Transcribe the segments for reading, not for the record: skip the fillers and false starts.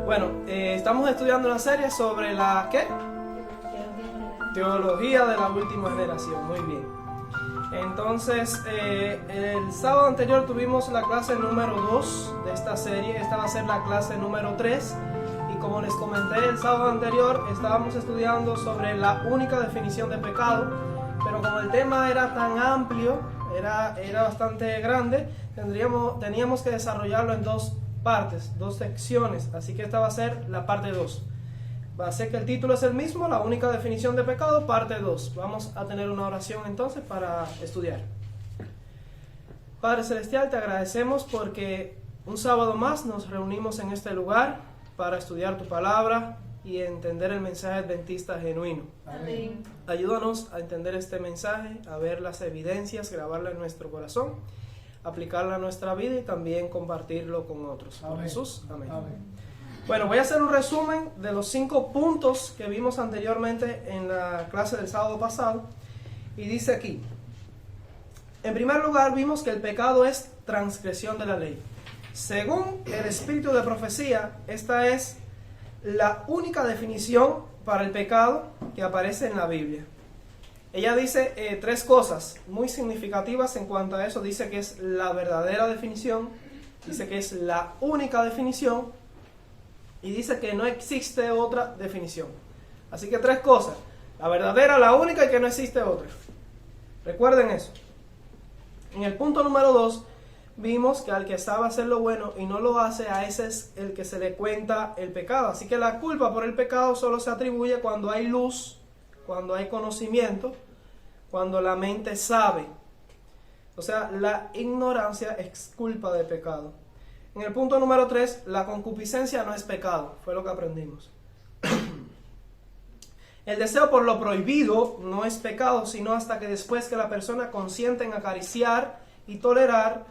Bueno, estamos estudiando una serie sobre la ¿qué? Teología de la última generación. Muy bien. Entonces, el sábado anterior tuvimos la clase número 2 de esta serie. Esta va a ser la clase número 3. Y como les comenté el sábado anterior, estábamos estudiando sobre la única definición de pecado. Pero como el tema era tan amplio, era bastante grande, teníamos que desarrollarlo en dos partes, dos secciones. Así que esta va a ser la parte 2. Va a ser que el título es el mismo, la única definición de pecado, parte 2. Vamos a tener una oración entonces para estudiar. Padre Celestial, te agradecemos porque un sábado más nos reunimos en este lugar para estudiar tu palabra y entender el mensaje adventista genuino. Amén. Ayúdanos a entender este mensaje, a ver las evidencias, grabarla en nuestro corazón, aplicarla a nuestra vida y también compartirlo con otros. Por Amén. Jesús, amén. Amén. Bueno, voy a hacer un resumen de los 5 puntos que vimos anteriormente en la clase del sábado pasado. Y dice aquí, en primer lugar vimos que el pecado es transgresión de la ley. Según el espíritu de profecía, esta es la única definición para el pecado que aparece en la Biblia. Ella dice 3 cosas muy significativas en cuanto a eso. Dice que es la verdadera definición, dice que es la única definición y dice que no existe otra definición. Así que 3 cosas: la verdadera, la única y que no existe otra. Recuerden eso. En el punto número 2 vimos que al que sabe hacer lo bueno y no lo hace, a ese es el que se le cuenta el pecado. Así que la culpa por el pecado solo se atribuye cuando hay luz, cuando hay conocimiento, cuando la mente sabe. O sea, la ignorancia es culpa de pecado. En el punto número 3, la concupiscencia no es pecado, fue lo que aprendimos. El deseo por lo prohibido no es pecado, sino hasta que después que la persona consiente en acariciar y tolerar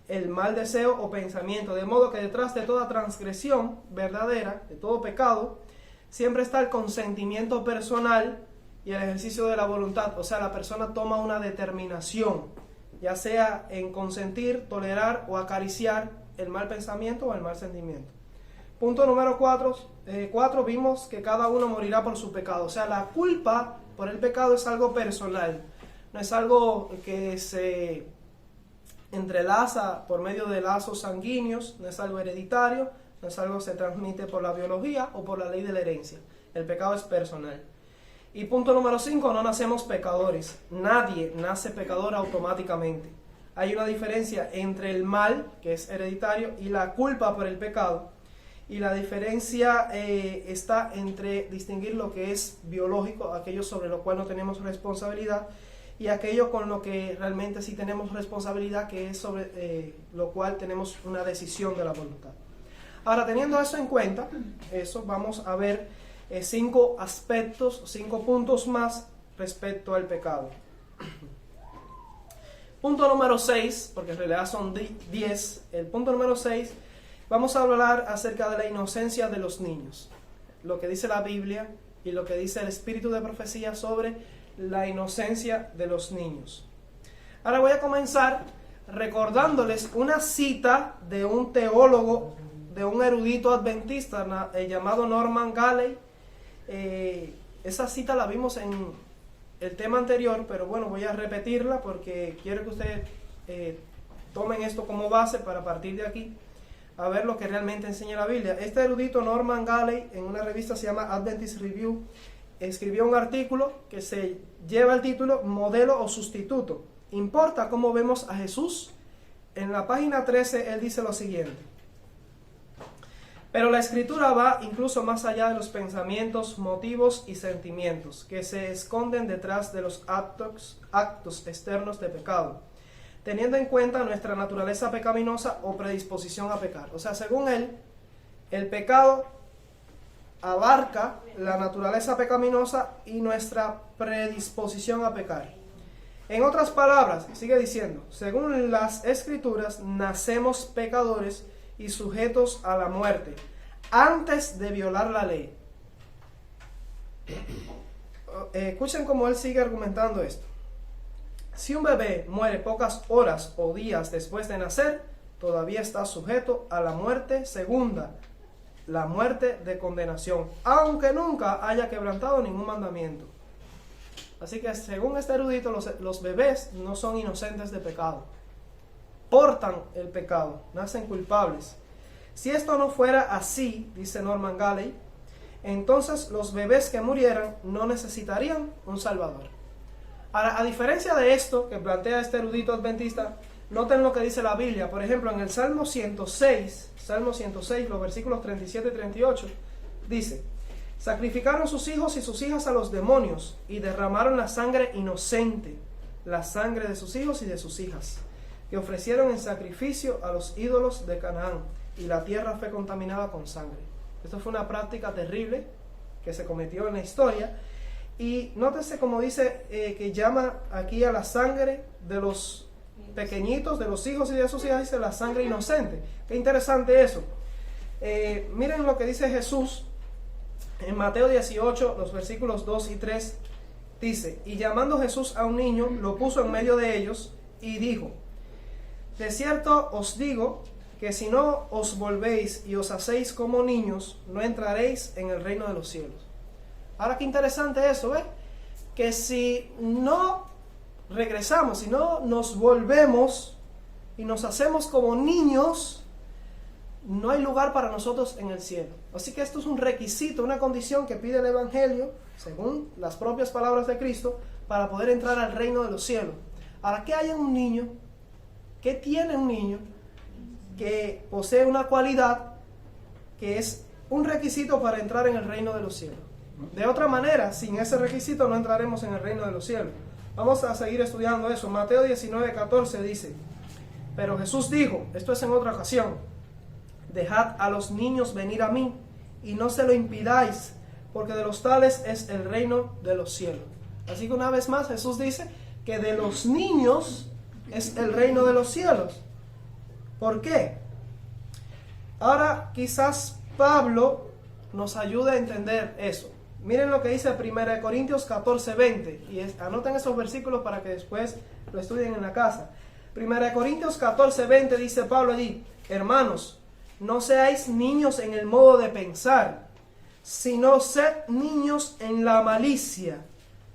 el mal deseo o pensamiento. De modo que detrás de toda transgresión verdadera, de todo pecado, siempre está el consentimiento personal y el ejercicio de la voluntad. O sea, la persona toma una determinación, ya sea en consentir, tolerar o acariciar el mal pensamiento o el mal sentimiento. Punto número 4, vimos que cada uno morirá por su pecado. O sea, la culpa por el pecado es algo personal, no es algo que se entrelaza por medio de lazos sanguíneos, no es algo hereditario, no es algo que se transmite por la biología o por la ley de la herencia. El pecado es personal. Y punto número 5, no nacemos pecadores. Nadie nace pecador automáticamente. Hay una diferencia entre el mal, que es hereditario, y la culpa por el pecado. Y la diferencia está entre distinguir lo que es biológico, aquello sobre lo cual no tenemos responsabilidad, y aquello con lo que realmente sí tenemos responsabilidad, que es sobre lo cual tenemos una decisión de la voluntad. Ahora, teniendo eso en cuenta, vamos a ver 5 aspectos, 5 puntos más respecto al pecado. Punto número 6, porque en realidad son 10. El punto número 6, vamos a hablar acerca de la inocencia de los niños. Lo que dice la Biblia y lo que dice el espíritu de profecía sobre la inocencia de los niños. Ahora voy a comenzar recordándoles una cita de un teólogo, de un erudito adventista llamado Norman Galley. Esa cita la vimos en el tema anterior, pero bueno, voy a repetirla porque quiero que ustedes tomen esto como base para partir de aquí a ver lo que realmente enseña la Biblia. Este erudito Norman Galley, en una revista se llama Adventist Review, escribió un artículo que se lleva el título Modelo o Sustituto. ¿Importa cómo vemos a Jesús? En la página 13 él dice lo siguiente: pero la escritura va incluso más allá de los pensamientos, motivos y sentimientos que se esconden detrás de los actos externos de pecado, teniendo en cuenta nuestra naturaleza pecaminosa o predisposición a pecar. O sea, según él, el pecado abarca la naturaleza pecaminosa y nuestra predisposición a pecar. En otras palabras, sigue diciendo, según las escrituras, nacemos pecadores y sujetos a la muerte antes de violar la ley. Escuchen cómo él sigue argumentando esto. Si un bebé muere pocas horas o días después de nacer, todavía está sujeto a la muerte segunda, la muerte de condenación, aunque nunca haya quebrantado ningún mandamiento. Así que según este erudito, los bebés no son inocentes de pecado. Portan el pecado, nacen culpables. Si esto no fuera así, dice Norman Galley, entonces los bebés que murieran no necesitarían un salvador. Ahora, a diferencia de esto que plantea este erudito adventista, noten lo que dice la Biblia. Por ejemplo, en el Salmo 106, los versículos 37 y 38, dice: sacrificaron sus hijos y sus hijas a los demonios y derramaron la sangre inocente, la sangre de sus hijos y de sus hijas, que ofrecieron en sacrificio a los ídolos de Canaán, y la tierra fue contaminada con sangre. Esto fue una práctica terrible que se cometió en la historia. Y nótese como dice que llama aquí a la sangre de los pequeñitos, de los hijos y de sus hijas, dice la sangre inocente. Qué interesante eso. Miren lo que dice Jesús en Mateo 18, los versículos 2 y 3. Dice: y llamando Jesús a un niño, lo puso en medio de ellos y dijo: de cierto os digo que si no os volvéis y os hacéis como niños, no entraréis en el reino de los cielos. Ahora, qué interesante eso, ¿ves? Que si no regresamos, si no nos volvemos y nos hacemos como niños, no hay lugar para nosotros en el cielo. Así que esto es un requisito, una condición que pide el Evangelio, según las propias palabras de Cristo, para poder entrar al reino de los cielos. Ahora, ¿qué hay en un niño? ¿Qué tiene un niño que posee una cualidad que es un requisito para entrar en el reino de los cielos? De otra manera, sin ese requisito no entraremos en el reino de los cielos. Vamos a seguir estudiando eso. Mateo 19, 14 dice: pero Jesús dijo, esto es en otra ocasión: dejad a los niños venir a mí, y no se lo impidáis, porque de los tales es el reino de los cielos. Así que una vez más Jesús dice que de los niños es el reino de los cielos. ¿Por qué? Ahora quizás Pablo nos ayude a entender eso. Miren lo que dice 1 Corintios 14, 20. Y anoten esos versículos para que después lo estudien en la casa. 1 Corintios 14, 20 dice Pablo allí: hermanos, no seáis niños en el modo de pensar, sino sed niños en la malicia,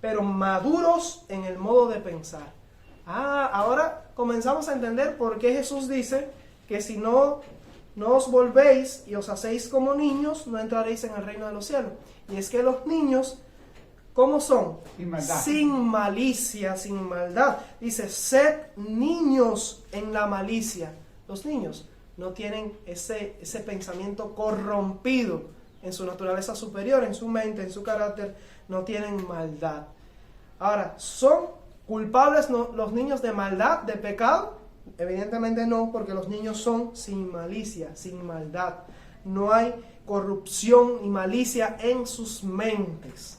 pero maduros en el modo de pensar. Ahora comenzamos a entender por qué Jesús dice que si no os volvéis y os hacéis como niños, no entraréis en el reino de los cielos. Y es que los niños, ¿cómo son? Sin malicia, sin maldad. Dice: sed niños en la malicia. Los niños no tienen ese pensamiento corrompido en su naturaleza superior, en su mente, en su carácter. No tienen maldad. Ahora, ¿son culpables los niños de maldad, de pecado? Evidentemente no, porque los niños son sin malicia, sin maldad. No hay corrupción y malicia en sus mentes.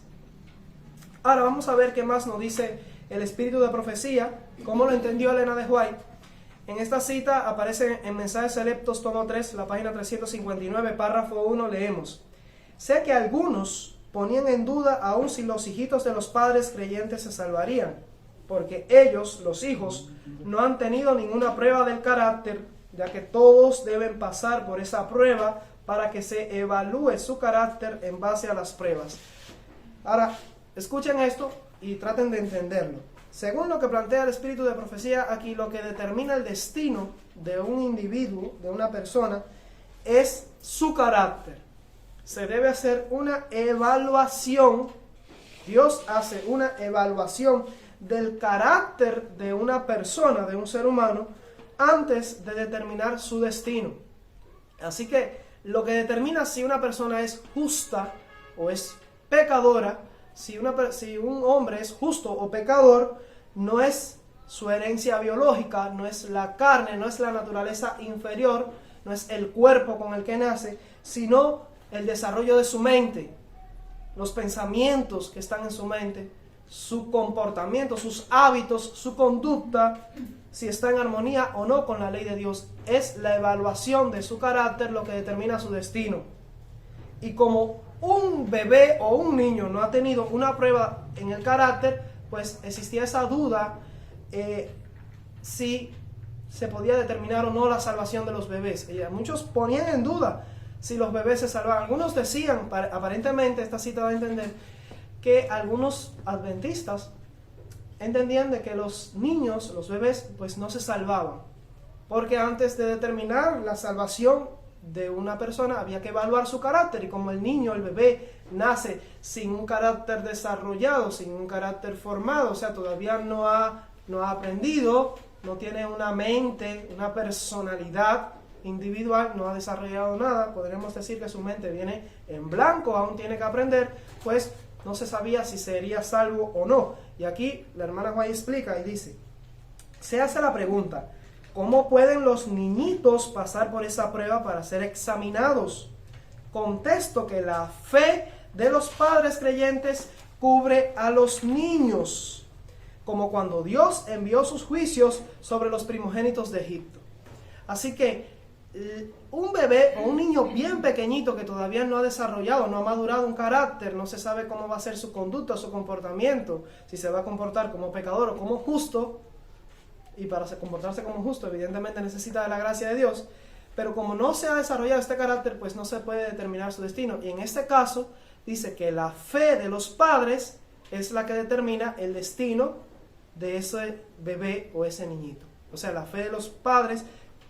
Ahora vamos a ver qué más nos dice el espíritu de profecía, cómo lo entendió Elena de White. En esta cita aparece en Mensajes Selectos, tomo 3, la página 359, párrafo 1, leemos: sé que algunos ponían en duda aún si los hijitos de los padres creyentes se salvarían, porque ellos, los hijos, no han tenido ninguna prueba del carácter, ya que todos deben pasar por esa prueba para que se evalúe su carácter en base a las pruebas. Ahora, escuchen esto y traten de entenderlo. Según lo que plantea el espíritu de profecía, aquí lo que determina el destino de un individuo, de una persona, es su carácter. Se debe hacer una evaluación. Dios hace una evaluación del carácter de una persona, de un ser humano, antes de determinar su destino. Así que lo que determina si una persona es justa o es pecadora, si un hombre es justo o pecador, no es su herencia biológica, no es la carne, no es la naturaleza inferior, no es el cuerpo con el que nace, sino el desarrollo de su mente, los pensamientos que están en su mente, su comportamiento, sus hábitos, su conducta, si está en armonía o no con la ley de Dios. Es la evaluación de su carácter lo que determina su destino. Y como un bebé o un niño no ha tenido una prueba en el carácter, pues existía esa duda si se podía determinar o no la salvación de los bebés. Muchos ponían en duda si los bebés se salvaban. Algunos decían, aparentemente esta cita da a entender, que algunos adventistas entendían de que los niños, los bebés, pues no se salvaban. Porque antes de determinar la salvación de una persona había que evaluar su carácter, y como el niño, el bebé, nace sin un carácter desarrollado, sin un carácter formado, o sea, todavía no ha aprendido, no tiene una mente, una personalidad individual, no ha desarrollado nada, podríamos decir que su mente viene en blanco, aún tiene que aprender, pues no se sabía si sería salvo o no. Y aquí la hermana White explica y dice, se hace la pregunta, ¿cómo pueden los niñitos pasar por esa prueba para ser examinados? Contesto que la fe de los padres creyentes cubre a los niños, como cuando Dios envió sus juicios sobre los primogénitos de Egipto. Así que un bebé o un niño bien pequeñito que todavía no ha desarrollado, no ha madurado un carácter, no se sabe cómo va a ser su conducta, su comportamiento, si se va a comportar como pecador o como justo, y para comportarse como justo evidentemente necesita de la gracia de Dios, pero como no se ha desarrollado este carácter, pues no se puede determinar su destino. Y en este caso dice que la fe de los padres es la que determina el destino de ese bebé o ese niñito. O sea, la fe de los padres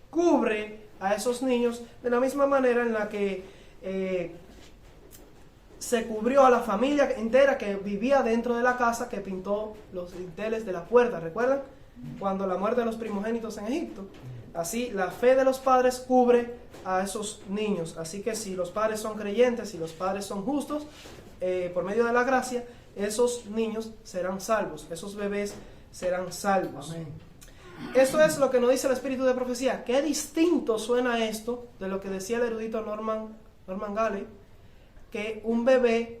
cubre a esos niños de la misma manera en la que se cubrió a la familia entera que vivía dentro de la casa, que pintó los dinteles de la puerta. ¿Recuerdan? Cuando la muerte de los primogénitos en Egipto. Así, la fe de los padres cubre a esos niños. Así que si los padres son creyentes, si los padres son justos, por medio de la gracia, esos niños serán salvos, esos bebés serán salvos. Amén. Eso es lo que nos dice el espíritu de profecía. Qué distinto suena esto de lo que decía el erudito Norman Galley, que un bebé,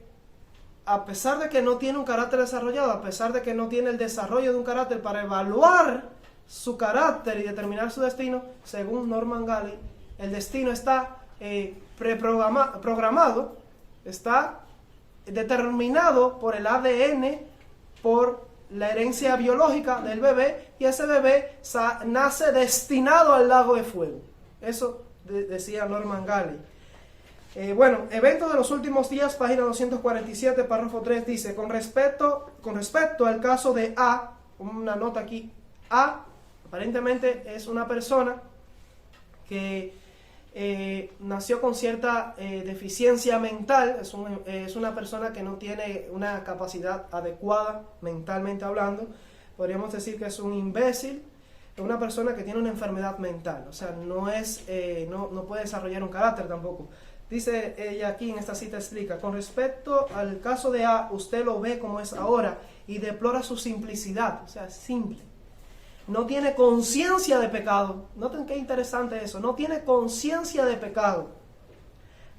a pesar de que no tiene un carácter desarrollado, a pesar de que no tiene el desarrollo de un carácter para evaluar su carácter y determinar su destino, según Norman Galley, el destino está programado, está determinado por el ADN, por la herencia biológica del bebé, y ese bebé nace destinado al lago de fuego. Eso decía Norman Galley. Bueno, evento de los últimos días, página 247, párrafo 3, dice, con respecto al caso de A, una nota aquí, A, aparentemente es una persona que nació con cierta deficiencia mental, es una persona que no tiene una capacidad adecuada mentalmente hablando, podríamos decir que es un imbécil, una persona que tiene una enfermedad mental, o sea, no puede desarrollar un carácter tampoco. Dice ella aquí en esta cita, explica, con respecto al caso de A, usted lo ve como es ahora y deplora su simplicidad, o sea, simple. No tiene conciencia de pecado. Noten qué interesante eso. No tiene conciencia de pecado.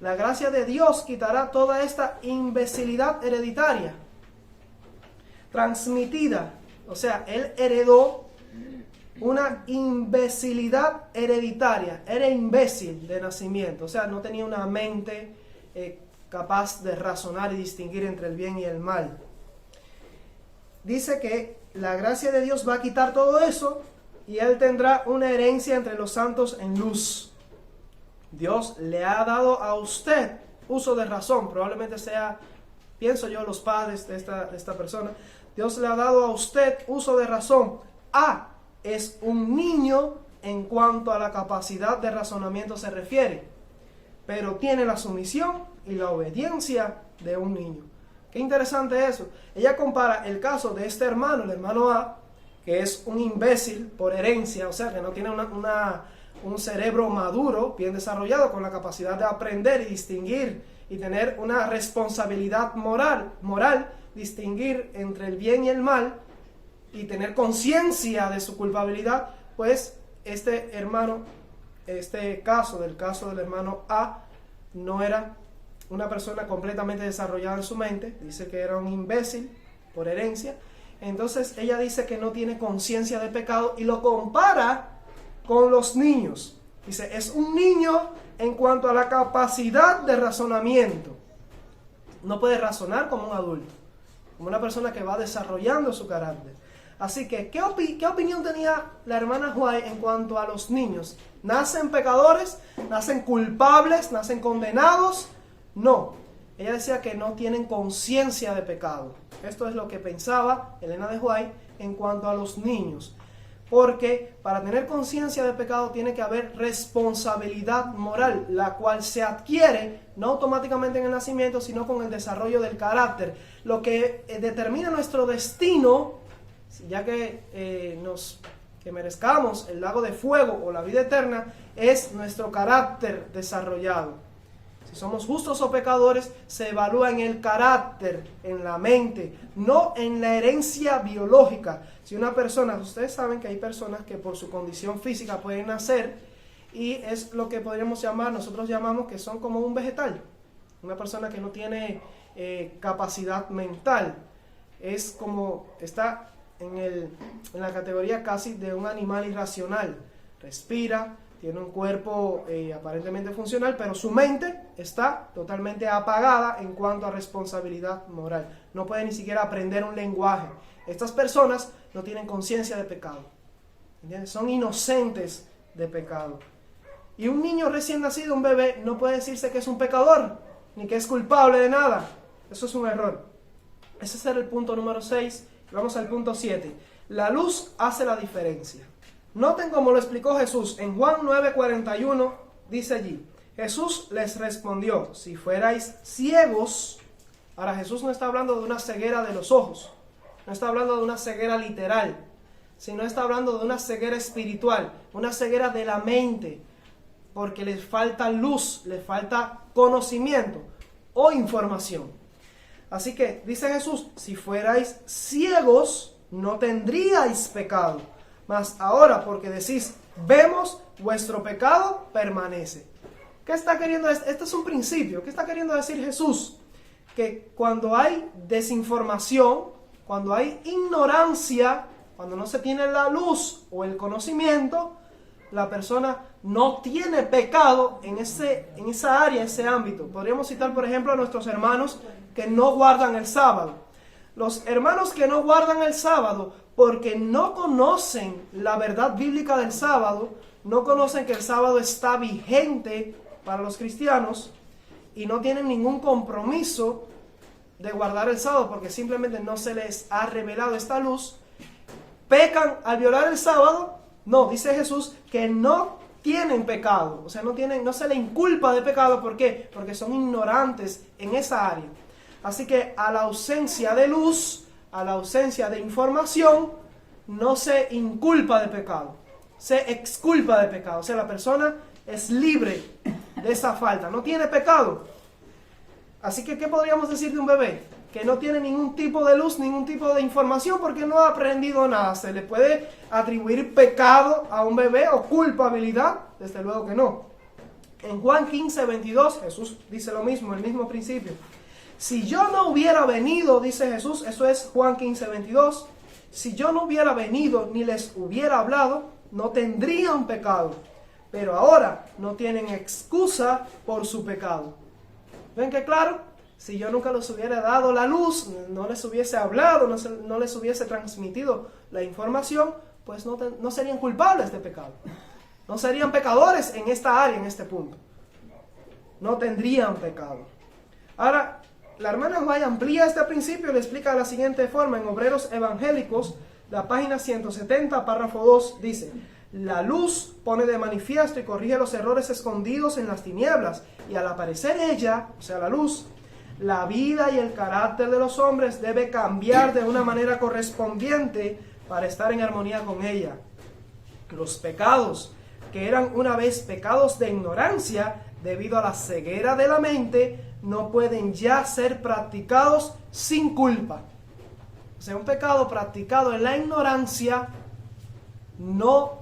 La gracia de Dios quitará toda esta imbecilidad hereditaria, transmitida. O sea, él heredó una imbecilidad hereditaria. Era imbécil de nacimiento. O sea, no tenía una mente capaz de razonar y distinguir entre el bien y el mal. Dice que la gracia de Dios va a quitar todo eso y él tendrá una herencia entre los santos en luz. Dios le ha dado a usted uso de razón, probablemente sea, pienso yo, los padres de esta persona. Dios le ha dado a usted uso de razón. A es un niño en cuanto a la capacidad de razonamiento se refiere, pero tiene la sumisión y la obediencia de un niño. Qué interesante eso. Ella compara el caso de este hermano, el hermano A, que es un imbécil por herencia, o sea, que no tiene un cerebro maduro, bien desarrollado, con la capacidad de aprender y distinguir y tener una responsabilidad moral, distinguir entre el bien y el mal y tener conciencia de su culpabilidad. Pues este hermano, del caso del hermano A, no era una persona completamente desarrollada en su mente, dice que era un imbécil por herencia. Entonces ella dice que no tiene conciencia de pecado y lo compara con los niños. Dice, es un niño en cuanto a la capacidad de razonamiento. No puede razonar como un adulto, como una persona que va desarrollando su carácter. Así que, ¿qué opinión tenía la hermana White en cuanto a los niños? ¿Nacen pecadores? ¿Nacen culpables? ¿Nacen condenados? No. Ella decía que no tienen conciencia de pecado. Esto es lo que pensaba Elena de White en cuanto a los niños. Porque para tener conciencia de pecado tiene que haber responsabilidad moral, la cual se adquiere no automáticamente en el nacimiento, sino con el desarrollo del carácter. Lo que determina nuestro destino, ya que merezcamos el lago de fuego o la vida eterna, es nuestro carácter desarrollado. Si somos justos o pecadores, se evalúa en el carácter, en la mente, no en la herencia biológica. Si una persona, ustedes saben que hay personas que por su condición física pueden nacer y es lo que podríamos llamar, nosotros llamamos que son como un vegetal. Una persona que no tiene capacidad mental. Es como, está en la categoría casi de un animal irracional. Respira, tiene un cuerpo aparentemente funcional, pero su mente está totalmente apagada en cuanto a responsabilidad moral. No puede ni siquiera aprender un lenguaje. Estas personas no tienen conciencia de pecado. ¿Entiendes? Son inocentes de pecado. Y un niño recién nacido, un bebé, no puede decirse que es un pecador, ni que es culpable de nada. Eso es un error. Ese era el punto número 6. Vamos al punto 7. La luz hace la diferencia. Noten cómo lo explicó Jesús. En Juan 9:41 dice allí, Jesús les respondió, si fuerais ciegos. Ahora Jesús no está hablando de una ceguera de los ojos, no está hablando de una ceguera literal, sino está hablando de una ceguera espiritual, una ceguera de la mente, porque les falta luz, les falta conocimiento o información. Así que dice Jesús, si fuerais ciegos, no tendríais pecado. Mas ahora, porque decís, vemos, vuestro pecado permanece. ¿Qué está queriendo decir? Este es un principio. ¿Qué está queriendo decir Jesús? Que cuando hay desinformación, cuando hay ignorancia, cuando no se tiene la luz o el conocimiento, la persona no tiene pecado en esa área, ese ámbito. Podríamos citar, por ejemplo, a nuestros hermanos que no guardan el sábado. Los hermanos que no guardan el sábado, porque no conocen la verdad bíblica del sábado, no conocen que el sábado está vigente para los cristianos y no tienen ningún compromiso de guardar el sábado porque simplemente no se les ha revelado esta luz, pecan al violar el sábado. No, dice Jesús que no tienen pecado, o sea, no se le inculpa de pecado. ¿Por qué? Porque son ignorantes en esa área. Así que a la ausencia de luz, a la ausencia de información, no se inculpa de pecado, se exculpa de pecado. O sea, la persona es libre de esa falta, no tiene pecado. Así que, ¿qué podríamos decir de un bebé? Que no tiene ningún tipo de luz, ningún tipo de información porque no ha aprendido nada. ¿Se le puede atribuir pecado a un bebé o culpabilidad? Desde luego que no. En Juan 15:22 Jesús dice lo mismo, el mismo principio. Si yo no hubiera venido, dice Jesús, eso es Juan 15:22, si yo no hubiera venido ni les hubiera hablado, no tendrían pecado. Pero ahora no tienen excusa por su pecado. ¿Ven qué claro? Si yo nunca les hubiera dado la luz, no les hubiese hablado, no les hubiese transmitido la información, pues no serían culpables de pecado. No serían pecadores en esta área, en este punto. No tendrían pecado. Ahora, la hermana White amplía este principio y le explica de la siguiente forma. En Obreros Evangélicos, la página 170, párrafo 2, dice: la luz pone de manifiesto y corrige los errores escondidos en las tinieblas, y al aparecer ella, o sea la luz, la vida y el carácter de los hombres debe cambiar de una manera correspondiente para estar en armonía con ella. Los pecados, que eran una vez pecados de ignorancia, debido a la ceguera de la mente, no pueden ya ser practicados sin culpa. O sea, un pecado practicado en la ignorancia no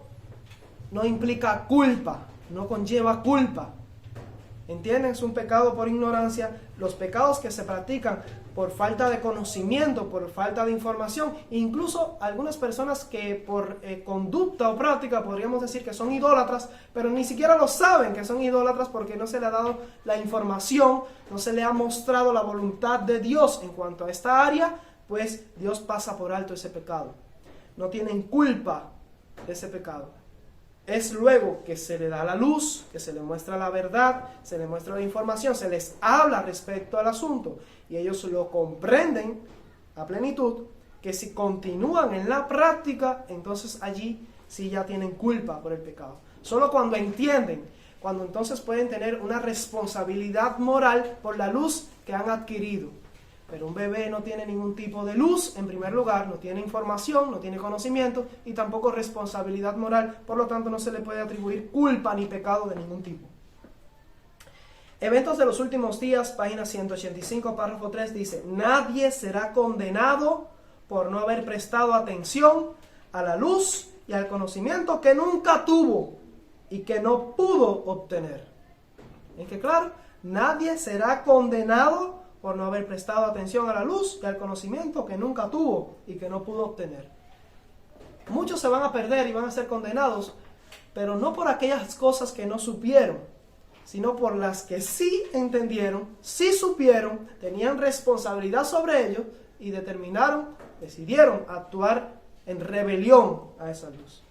implica culpa, no conlleva culpa. ¿Entienden? Es un pecado por ignorancia. Los pecados que se practican por falta de conocimiento, por falta de información, incluso algunas personas que por conducta o práctica podríamos decir que son idólatras, pero ni siquiera lo saben que son idólatras porque no se le ha dado la información, no se le ha mostrado la voluntad de Dios en cuanto a esta área, pues Dios pasa por alto ese pecado. no tienen culpa de ese pecado. Es luego que se le da la luz, que se le muestra la verdad, se le muestra la información, se les habla respecto al asunto y ellos lo comprenden a plenitud, que si continúan en la práctica, entonces allí sí ya tienen culpa por el pecado. Solo cuando entienden, cuando entonces pueden tener una responsabilidad moral por la luz que han adquirido. Pero un bebé no tiene ningún tipo de luz, en primer lugar, no tiene información, no tiene conocimiento y tampoco responsabilidad moral, por lo tanto no se le puede atribuir culpa ni pecado de ningún tipo. Eventos de los últimos días, página 185, párrafo 3, dice: nadie será condenado por no haber prestado atención a la luz y al conocimiento que nunca tuvo y que no pudo obtener. ¿Es que claro? Nadie será condenado por no haber prestado atención a la luz y al conocimiento que nunca tuvo y que no pudo obtener. Muchos se van a perder y van a ser condenados, pero no por aquellas cosas que no supieron, sino por las que sí entendieron, sí supieron, tenían responsabilidad sobre ello y decidieron actuar en rebelión a esa luz.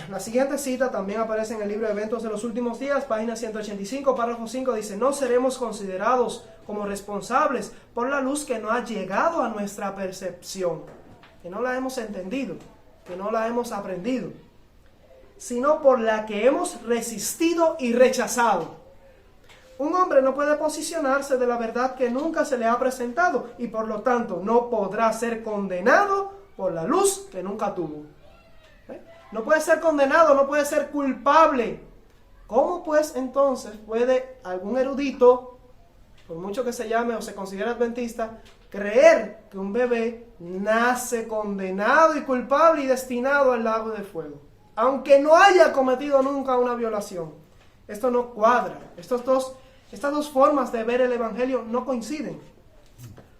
La siguiente cita también aparece en el libro de Eventos de los Últimos Días, página 185, párrafo 5, dice: no seremos considerados como responsables por la luz que no ha llegado a nuestra percepción, que no la hemos entendido, que no la hemos aprendido, sino por la que hemos resistido y rechazado. Un hombre no puede posicionarse de la verdad que nunca se le ha presentado y por lo tanto no podrá ser condenado por la luz que nunca tuvo. No puede ser condenado, no puede ser culpable. ¿Cómo pues entonces puede algún erudito, por mucho que se llame o se considere adventista, creer que un bebé nace condenado y culpable y destinado al lago de fuego, aunque no haya cometido nunca una violación? Esto no cuadra. Estas dos formas de ver el evangelio no coinciden.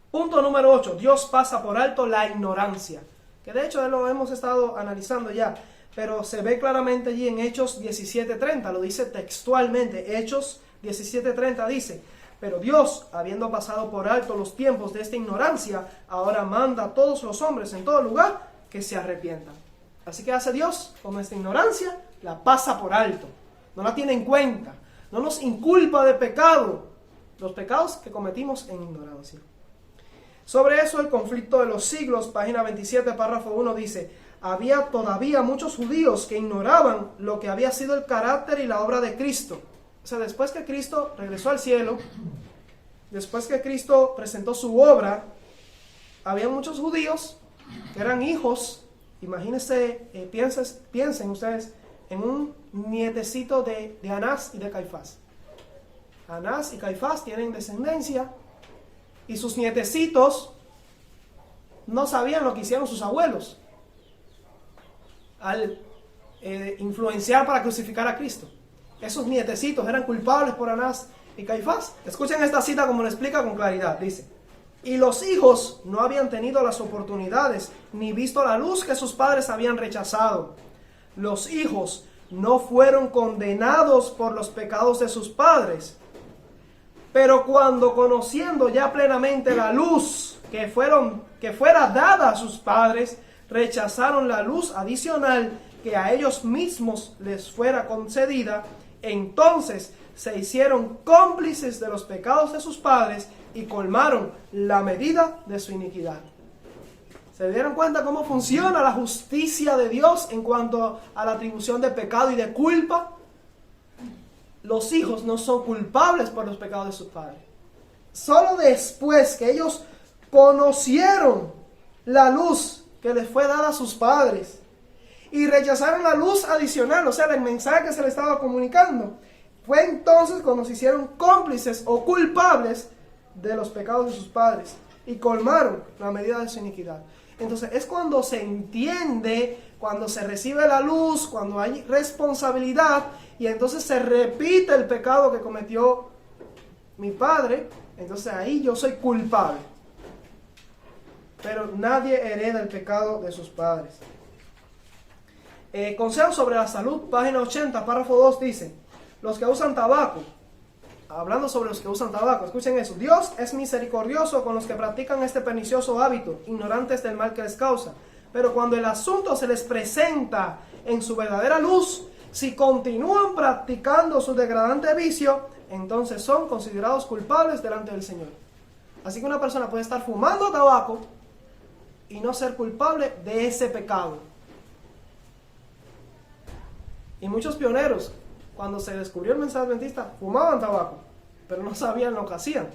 Punto número 8. Dios pasa por alto la ignorancia, que de hecho lo hemos estado analizando ya, pero se ve claramente allí en Hechos 17:30, lo dice textualmente. Hechos 17:30 dice: pero Dios, habiendo pasado por alto los tiempos de esta ignorancia, ahora manda a todos los hombres en todo lugar que se arrepientan. Así que hace Dios con nuestra ignorancia, la pasa por alto, no la tiene en cuenta, no nos inculpa de pecado, los pecados que cometimos en ignorancia. Sobre eso, el conflicto de los siglos, página 27, párrafo 1, dice: había todavía muchos judíos que ignoraban lo que había sido el carácter y la obra de Cristo. O sea, después que Cristo regresó al cielo, después que Cristo presentó su obra, había muchos judíos que eran hijos. Imagínense, piensen ustedes en un nietecito de Anás y de Caifás. Anás y Caifás tienen descendencia y sus nietecitos no sabían lo que hicieron sus abuelos al influenciar para crucificar a Cristo. Esos nietecitos eran culpables por Anás y Caifás. Escuchen esta cita como lo explica con claridad. Dice: y los hijos no habían tenido las oportunidades ni visto la luz que sus padres habían rechazado. Los hijos no fueron condenados por los pecados de sus padres, pero cuando, conociendo ya plenamente la luz que fuera dada a sus padres, rechazaron la luz adicional que a ellos mismos les fuera concedida, entonces se hicieron cómplices de los pecados de sus padres y colmaron la medida de su iniquidad. ¿Se dieron cuenta cómo funciona la justicia de Dios en cuanto a la atribución de pecado y de culpa? Los hijos no son culpables por los pecados de sus padres. Solo después que ellos conocieron la luz que les fue dada a sus padres y rechazaron la luz adicional, o sea, el mensaje que se les estaba comunicando, fue entonces cuando se hicieron cómplices o culpables de los pecados de sus padres y colmaron la medida de su iniquidad. Entonces es cuando se entiende, cuando se recibe la luz, cuando hay responsabilidad y entonces se repite el pecado que cometió mi padre, entonces ahí yo soy culpable. Pero nadie hereda el pecado de sus padres. Consejos sobre la salud, página 80, párrafo 2 dice: los que usan tabaco, hablando sobre los que usan tabaco, escuchen eso: Dios es misericordioso con los que practican este pernicioso hábito, ignorantes del mal que les causa. Pero cuando el asunto se les presenta en su verdadera luz, si continúan practicando su degradante vicio, entonces son considerados culpables delante del Señor. Así que una persona puede estar fumando tabaco y no ser culpable de ese pecado. Y muchos pioneros, cuando se descubrió el mensaje adventista, fumaban tabaco, pero no sabían lo que hacían.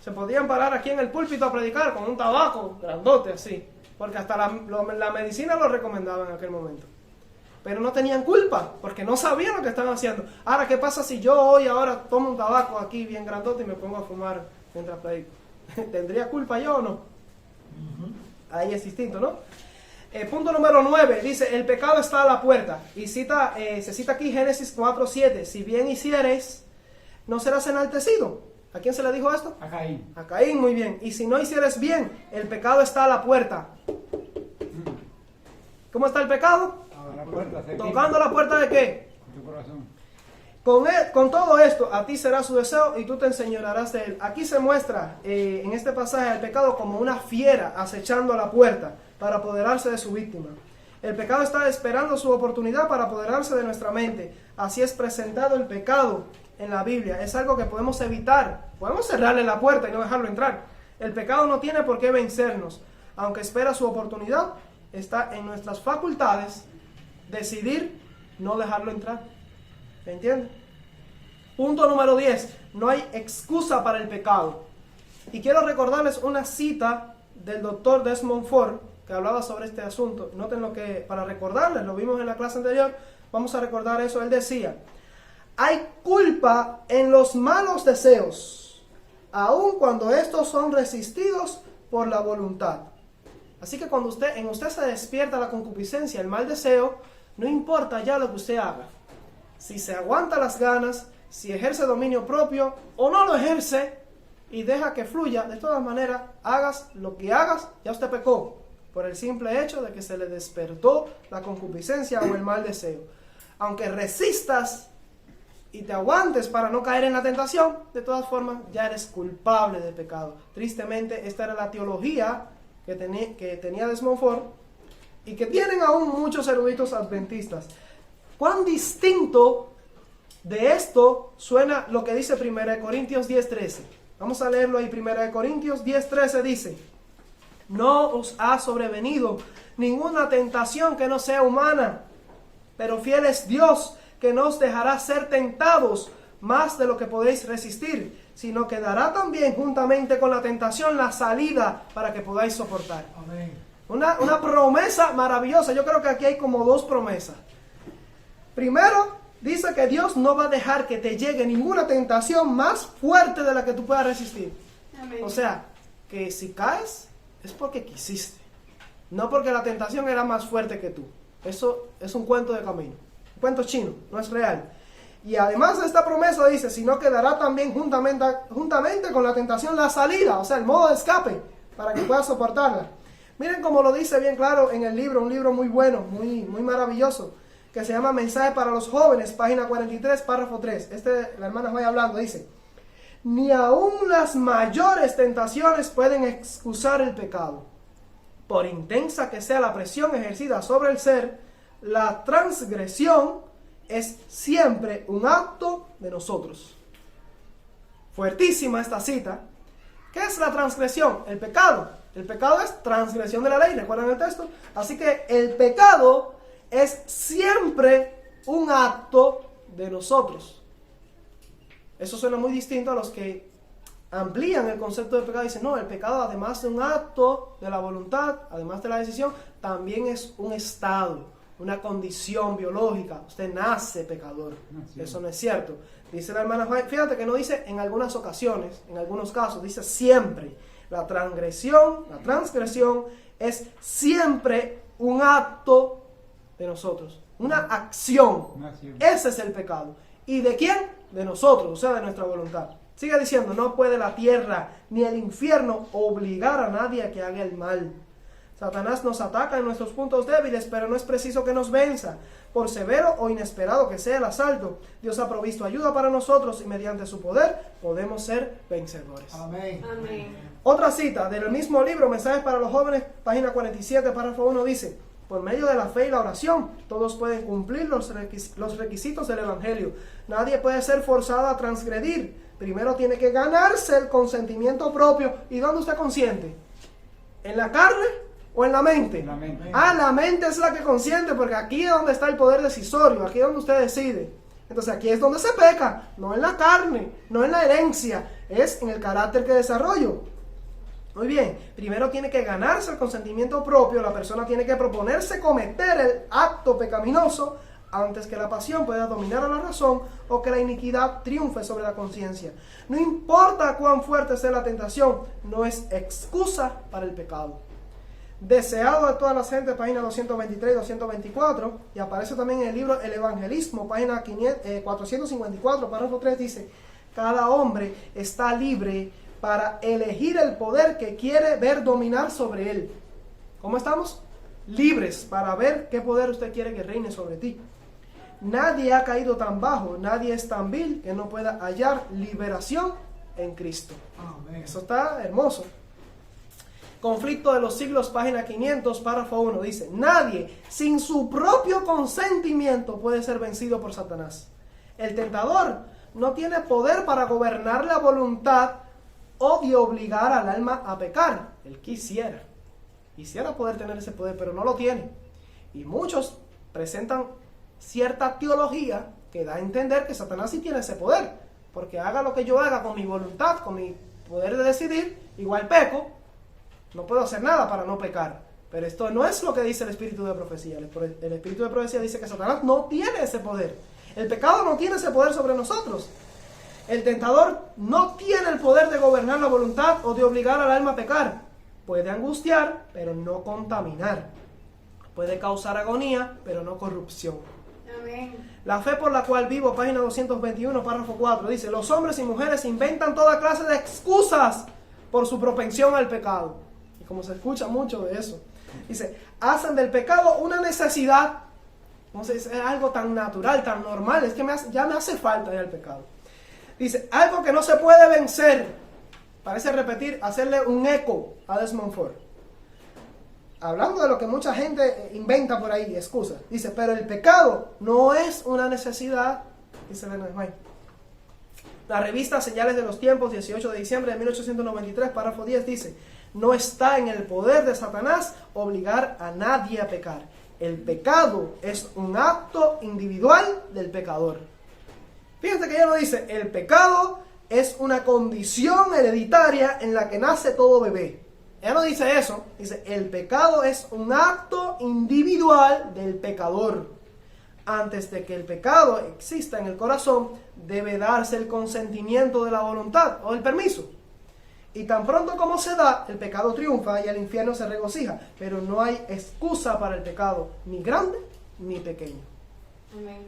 Se podían parar aquí en el púlpito a predicar con un tabaco grandote así, porque hasta la medicina lo recomendaba en aquel momento. Pero no tenían culpa, porque no sabían lo que estaban haciendo. Ahora, ¿qué pasa si yo hoy ahora tomo un tabaco aquí bien grandote y me pongo a fumar mientras predico? ¿Tendría culpa yo o no? Ahí es distinto, ¿no? Punto número 9, dice, el pecado está a la puerta. Y se cita aquí Génesis 4:7. Si bien hicieres, no serás enaltecido. ¿A quién se le dijo esto? A Caín. A Caín, muy bien. Y si no hicieres bien, el pecado está a la puerta. ¿Cómo está el pecado? A la puerta, ¿Tocando la puerta de qué? tu corazón. Con todo esto, a ti será su deseo y tú te enseñorearás de él. Aquí se muestra en este pasaje el pecado como una fiera acechando a la puerta para apoderarse de su víctima. El pecado está esperando su oportunidad para apoderarse de nuestra mente. Así es presentado el pecado en la Biblia. Es algo que podemos evitar. Podemos cerrarle la puerta y no dejarlo entrar. El pecado no tiene por qué vencernos. Aunque espera su oportunidad, está en nuestras facultades decidir no dejarlo entrar. ¿Me entienden? Punto número 10. No hay excusa para el pecado. Y quiero recordarles una cita del doctor Desmond Ford que hablaba sobre este asunto. Noten lo que, para recordarles, lo vimos en la clase anterior, vamos a recordar eso. Él decía: hay culpa en los malos deseos, aun cuando estos son resistidos por la voluntad. Así que cuando en usted se despierta la concupiscencia, el mal deseo, no importa ya lo que usted haga. Si se aguanta las ganas, si ejerce dominio propio o no lo ejerce y deja que fluya, de todas maneras, hagas lo que hagas, ya usted pecó por el simple hecho de que se le despertó la concupiscencia o el mal deseo. Aunque resistas y te aguantes para no caer en la tentación, de todas formas ya eres culpable de pecado. Tristemente, esta era la teología que tenía Desmond Ford y que tienen aún muchos eruditos adventistas. ¿Cuán distinto de esto suena lo que dice 1 Corintios 10:13? Vamos a leerlo ahí. 1 Corintios 10:13 dice: no os ha sobrevenido ninguna tentación que no sea humana, pero fiel es Dios, que no os dejará ser tentados más de lo que podéis resistir, sino que dará también juntamente con la tentación la salida para que podáis soportar. Amén. Una promesa maravillosa. Yo creo que aquí hay como dos promesas. Primero, dice que Dios no va a dejar que te llegue ninguna tentación más fuerte de la que tú puedas resistir. Amén. O sea, que si caes es porque quisiste, no porque la tentación era más fuerte que tú. Eso es un cuento de camino, un cuento chino, no es real. Y además de esta promesa dice, sino que dará también juntamente con la tentación la salida, o sea, el modo de escape, para que puedas soportarla. Miren cómo lo dice bien claro en el libro, un libro muy bueno, muy maravilloso, que se llama Mensaje para los Jóvenes, página 43, párrafo 3. La hermana Joya hablando, dice: ni aun las mayores tentaciones pueden excusar el pecado. Por intensa que sea la presión ejercida sobre el ser, la transgresión es siempre un acto de nosotros. Fuertísima esta cita. ¿Qué es la transgresión? El pecado. El pecado es transgresión de la ley, ¿recuerdan el texto? Así que el pecado es siempre un acto de nosotros. Eso suena muy distinto a los que amplían el concepto de pecado y dicen, no, el pecado, además de un acto de la voluntad, además de la decisión, también es un estado, una condición biológica. Usted nace pecador. Eso no es cierto. Dice la hermana Juan, fíjate que no dice en algunas ocasiones, en algunos casos, dice siempre. La transgresión es siempre un acto de nosotros, una acción. Ese es el pecado. ¿Y de quién? De nosotros, o sea, de nuestra voluntad. Sigue diciendo, no puede la tierra ni el infierno obligar a nadie a que haga el mal. Satanás nos ataca en nuestros puntos débiles, pero no es preciso que nos venza. Por severo o inesperado que sea el asalto, Dios ha provisto ayuda para nosotros y mediante su poder podemos ser vencedores. Amén. Amén. Otra cita del mismo libro, Mensajes para los Jóvenes, página 47, párrafo 1, dice: por medio de la fe y la oración, todos pueden cumplir los requisitos del Evangelio. Nadie puede ser forzado a transgredir. Primero tiene que ganarse el consentimiento propio. ¿Y dónde usted consiente? ¿En la carne o en la mente? En la mente. Ah, la mente es la que consiente, porque aquí es donde está el poder decisorio, aquí es donde usted decide. Entonces aquí es donde se peca, no en la carne, no en la herencia, es en el carácter que desarrollo. Muy bien, primero tiene que ganarse el consentimiento propio, la persona tiene que proponerse cometer el acto pecaminoso antes que la pasión pueda dominar a la razón o que la iniquidad triunfe sobre la conciencia. No importa cuán fuerte sea la tentación, no es excusa para el pecado. Deseado de todas las gentes, página 223 y 224, y aparece también en el libro El Evangelismo, página 454, párrafo 3, dice: cada hombre está libre para elegir el poder que quiere ver dominar sobre él. ¿Cómo estamos? Libres para ver qué poder usted quiere que reine sobre ti. Nadie ha caído tan bajo, nadie es tan vil que no pueda hallar liberación en Cristo. Amén. Eso está hermoso. Conflicto de los siglos, página 500, párrafo 1, dice: nadie sin su propio consentimiento puede ser vencido por Satanás. El tentador no tiene poder para gobernar la voluntad o de obligar al alma a pecar. Él quisiera poder tener ese poder, pero no lo tiene. Y muchos presentan cierta teología que da a entender que Satanás sí tiene ese poder, porque haga lo que yo haga con mi voluntad, con mi poder de decidir, igual peco, no puedo hacer nada para no pecar. Pero esto no es lo que dice el espíritu de profecía. El espíritu de profecía dice que Satanás no tiene ese poder. El pecado no tiene ese poder sobre nosotros. El tentador no tiene el poder de gobernar la voluntad o de obligar al alma a pecar. Puede angustiar, pero no contaminar. Puede causar agonía, pero no corrupción. Amén. La fe por la cual vivo, página 221, párrafo 4, dice: los hombres y mujeres inventan toda clase de excusas por su propensión al pecado. Y como se escucha mucho de eso, dice, hacen del pecado una necesidad. Entonces es algo tan natural, tan normal, es que ya me hace falta ya el pecado. Dice, algo que no se puede vencer. Parece repetir, hacerle un eco a Desmond Ford. Hablando de lo que mucha gente inventa por ahí, excusas. Dice, pero el pecado no es una necesidad, dice Leonard White. La revista Señales de los Tiempos, 18 de diciembre de 1893, párrafo 10, dice: no está en el poder de Satanás obligar a nadie a pecar. El pecado es un acto individual del pecador. Fíjense que ella no dice, el pecado es una condición hereditaria en la que nace todo bebé. Ella no dice eso, dice, el pecado es un acto individual del pecador. Antes de que el pecado exista en el corazón, debe darse el consentimiento de la voluntad o el permiso. Y tan pronto como se da, el pecado triunfa y el infierno se regocija. Pero no hay excusa para el pecado, ni grande ni pequeño. Amén.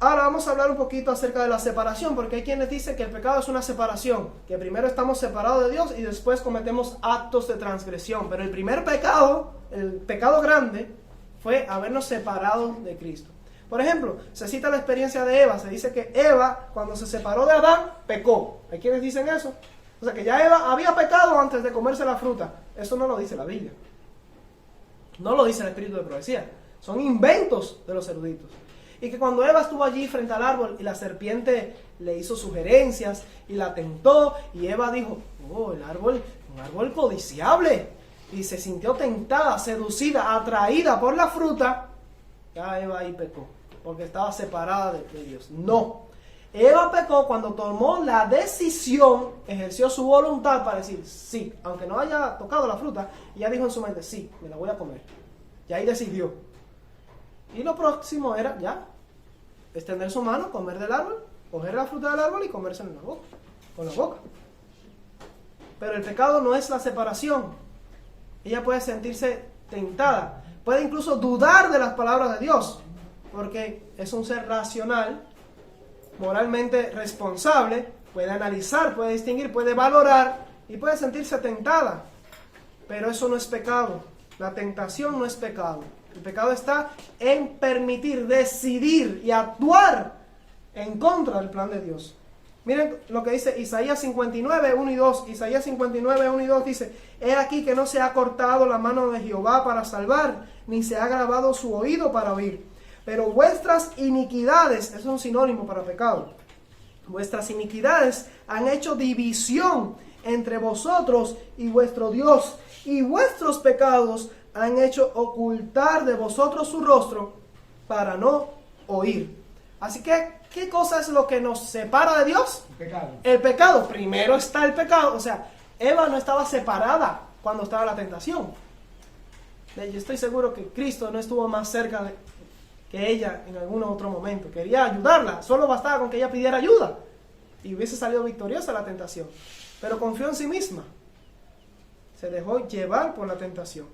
Ahora vamos a hablar un poquito acerca de la separación, porque hay quienes dicen que el pecado es una separación, que primero estamos separados de Dios y después cometemos actos de transgresión. Pero el primer pecado, el pecado grande, fue habernos separado de Cristo. Por ejemplo, se cita la experiencia de Eva. Se dice que Eva, cuando se separó de Adán, pecó. ¿Hay quienes dicen eso? O sea, que ya Eva había pecado antes de comerse la fruta. Eso no lo dice la Biblia. No lo dice el espíritu de profecía. Son inventos de los eruditos. Y que cuando Eva estuvo allí frente al árbol y la serpiente le hizo sugerencias y la tentó, y Eva dijo, oh, un árbol codiciable, y se sintió tentada, seducida, atraída por la fruta, ya Eva ahí pecó, porque estaba separada de Dios. No, Eva pecó cuando tomó la decisión, ejerció su voluntad para decir sí, aunque no haya tocado la fruta, y ya dijo en su mente, sí, me la voy a comer. Y ahí decidió. Y lo próximo era ya extender su mano, comer del árbol, coger la fruta del árbol y comérsela en la boca, con la boca. Pero el pecado no es la separación. Ella puede sentirse tentada, puede incluso dudar de las palabras de Dios, porque es un ser racional, moralmente responsable, puede analizar, puede distinguir, puede valorar y puede sentirse tentada. Pero eso no es pecado. La tentación no es pecado. El pecado está en permitir, decidir y actuar en contra del plan de Dios. Miren lo que dice Isaías 59, 1 y 2. Isaías 59, 1 y 2 dice: He aquí que no se ha cortado la mano de Jehová para salvar, ni se ha grabado su oído para oír. Pero vuestras iniquidades, eso es un sinónimo para pecado, vuestras iniquidades han hecho división entre vosotros y vuestro Dios, y vuestros pecados han hecho ocultar de vosotros su rostro para no oír. Así que, ¿qué cosa es lo que nos separa de Dios? Pecado. El pecado. Primero está el pecado. O sea, Eva no estaba separada cuando estaba la tentación. Yo estoy seguro que Cristo no estuvo más cerca que ella en algún otro momento. Quería ayudarla. Solo bastaba con que ella pidiera ayuda y hubiese salido victoriosa la tentación. Pero confió en sí misma. Se dejó llevar por la tentación.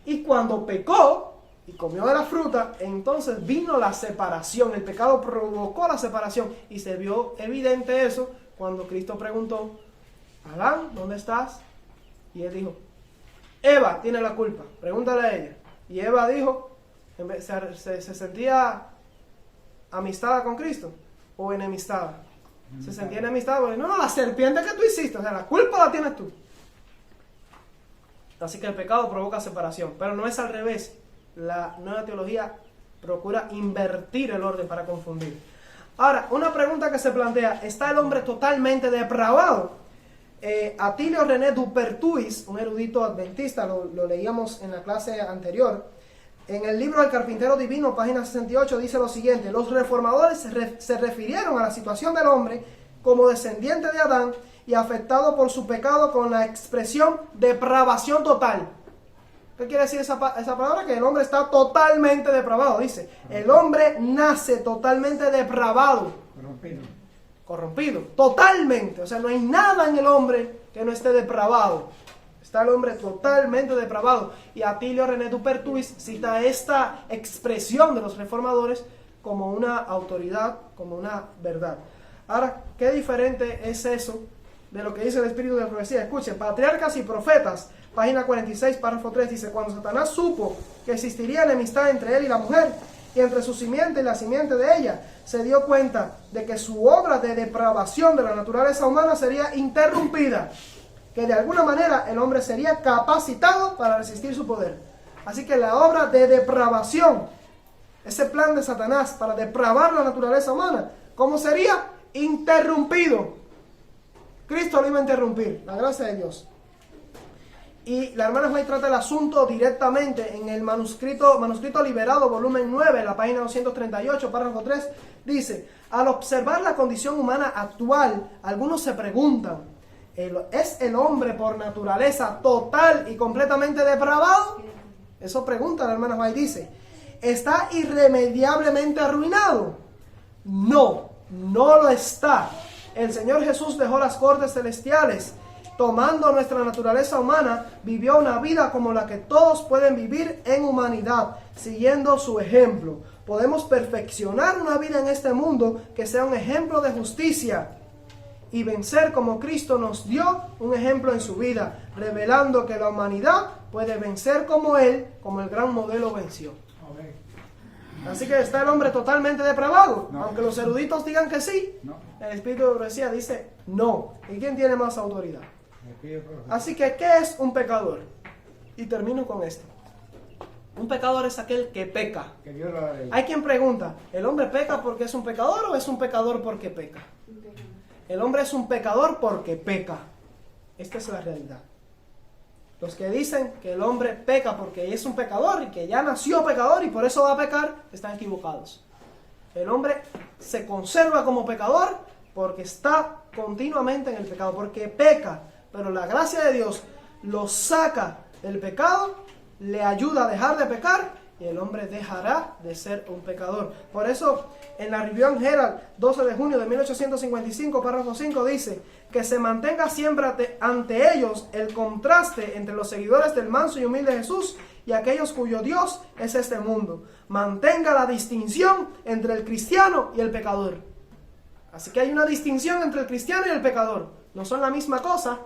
Y cuando pecó y comió de la fruta, entonces vino la separación. El pecado provocó la separación. Y se vio evidente eso cuando Cristo preguntó: Adán, ¿dónde estás? Y él dijo: Eva tiene la culpa, pregúntale a ella. Y Eva dijo, se sentía amistada con Cristo o enemistada. Se sentía enemistada porque no, la serpiente que tú hiciste, o sea, la culpa la tienes tú. Así que el pecado provoca separación, pero no es al revés. La nueva teología procura invertir el orden para confundir. Ahora, una pregunta que se plantea: ¿está el hombre totalmente depravado? Atilio René Dupertuis, un erudito adventista, lo leíamos en la clase anterior, en el libro El Carpintero Divino, página 68, dice lo siguiente: los reformadores se refirieron a la situación del hombre como descendiente de Adán y afectado por su pecado con la expresión depravación total. ¿Qué quiere decir esa palabra? Que el hombre está totalmente depravado. Dice, el hombre nace totalmente depravado. Corrompido, totalmente. O sea, no hay nada en el hombre que no esté depravado. Está el hombre totalmente depravado. Y Atilio René Dupertuis cita esta expresión de los reformadores como una autoridad, como una verdad. Ahora, ¿qué diferente es eso de lo que dice el Espíritu de la Profecía? Escuchen, Patriarcas y Profetas, página 46, párrafo 3, dice: cuando Satanás supo que existiría enemistad entre él y la mujer, y entre su simiente y la simiente de ella, se dio cuenta de que su obra de depravación de la naturaleza humana sería interrumpida, que de alguna manera el hombre sería capacitado para resistir su poder. Así que la obra de depravación, ese plan de Satanás para depravar la naturaleza humana, ¿cómo sería? Interrumpido. Cristo lo iba a interrumpir, la gracia de Dios. Y la hermana White trata el asunto directamente en el manuscrito liberado, volumen 9, la página 238, párrafo 3, dice: al observar la condición humana actual, algunos se preguntan, ¿es el hombre por naturaleza total y completamente depravado? Eso pregunta la hermana White, dice: ¿está irremediablemente arruinado? No, no lo está. El Señor Jesús dejó las cortes celestiales. Tomando nuestra naturaleza humana, vivió una vida como la que todos pueden vivir en humanidad, siguiendo su ejemplo. Podemos perfeccionar una vida en este mundo que sea un ejemplo de justicia y vencer como Cristo nos dio un ejemplo en su vida, revelando que la humanidad puede vencer como Él, como el gran modelo venció. Así que está el hombre totalmente depravado, no. Aunque los eruditos digan que sí, no. El Espíritu de Profecía dice no. ¿Y quién tiene más autoridad? Así que, ¿qué es un pecador? Y termino con esto. Un pecador es aquel que peca. Hay quien pregunta, ¿el hombre peca porque es un pecador o es un pecador porque peca? El hombre es un pecador porque peca. Esta es la realidad. Los que dicen que el hombre peca porque es un pecador y que ya nació pecador y por eso va a pecar, están equivocados. El hombre se conserva como pecador porque está continuamente en el pecado, porque peca. Pero la gracia de Dios lo saca del pecado, le ayuda a dejar de pecar y el hombre dejará de ser un pecador. Por eso en la Review and Herald, 12 de junio de 1855, párrafo 5, dice que se mantenga siempre ante ellos el contraste entre los seguidores del manso y humilde Jesús y aquellos cuyo Dios es este mundo. Mantenga la distinción entre el cristiano y el pecador. Así que hay una distinción entre el cristiano y el pecador. No son la misma cosa.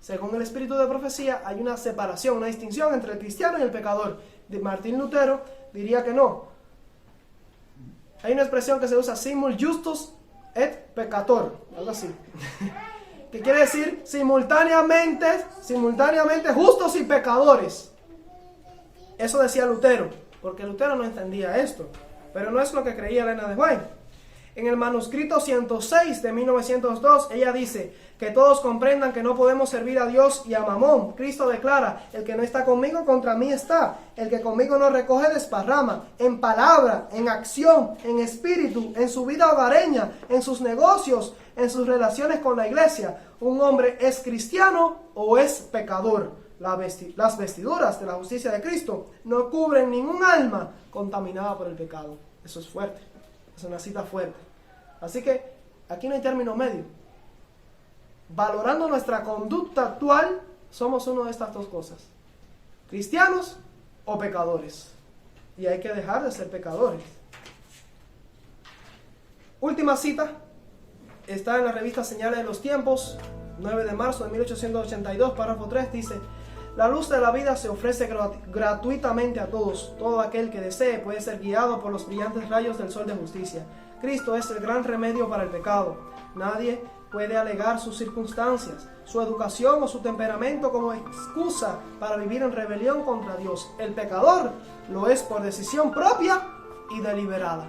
Según el espíritu de profecía, hay una separación, una distinción entre el cristiano y el pecador. Martín Lutero diría que no. Hay una expresión que se usa, simul justus et peccator, algo así. Que quiere decir simultáneamente justos y pecadores. Eso decía Lutero, porque Lutero no entendía esto. Pero no es lo que creía Elena de White. En el manuscrito 106 de 1902, ella dice que todos comprendan que no podemos servir a Dios y a Mamón. Cristo declara, el que no está conmigo, contra mí está. El que conmigo no recoge, desparrama. En palabra, en acción, en espíritu, en su vida hogareña, en sus negocios, en sus relaciones con la iglesia. Un hombre es cristiano o es pecador. Las vestiduras de la justicia de Cristo no cubren ningún alma contaminada por el pecado. Eso es fuerte. Es una cita fuerte. Así que aquí no hay término medio. Valorando nuestra conducta actual, somos uno de estas dos cosas: cristianos o pecadores. Y hay que dejar de ser pecadores. Última cita. Está en la revista Señales de los Tiempos, 9 de marzo de 1882, párrafo 3, dice: la luz de la vida se ofrece gratuitamente a todos. Todo aquel que desee puede ser guiado por los brillantes rayos del sol de justicia. Cristo es el gran remedio para el pecado. Nadie puede alegar sus circunstancias, su educación o su temperamento como excusa para vivir en rebelión contra Dios. El pecador lo es por decisión propia y deliberada.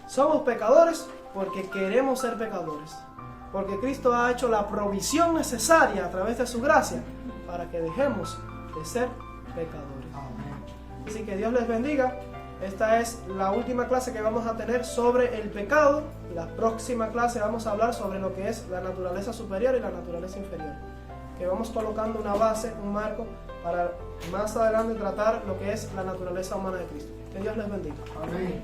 Somos pecadores porque queremos ser pecadores. Porque Cristo ha hecho la provisión necesaria a través de su gracia para que dejemos de ser pecadores. Así que Dios les bendiga. Esta es la última clase que vamos a tener sobre el pecado. Y la próxima clase vamos a hablar sobre lo que es la naturaleza superior y la naturaleza inferior. Que vamos colocando una base, un marco, para más adelante tratar lo que es la naturaleza humana de Cristo. Que Dios les bendiga. Amén.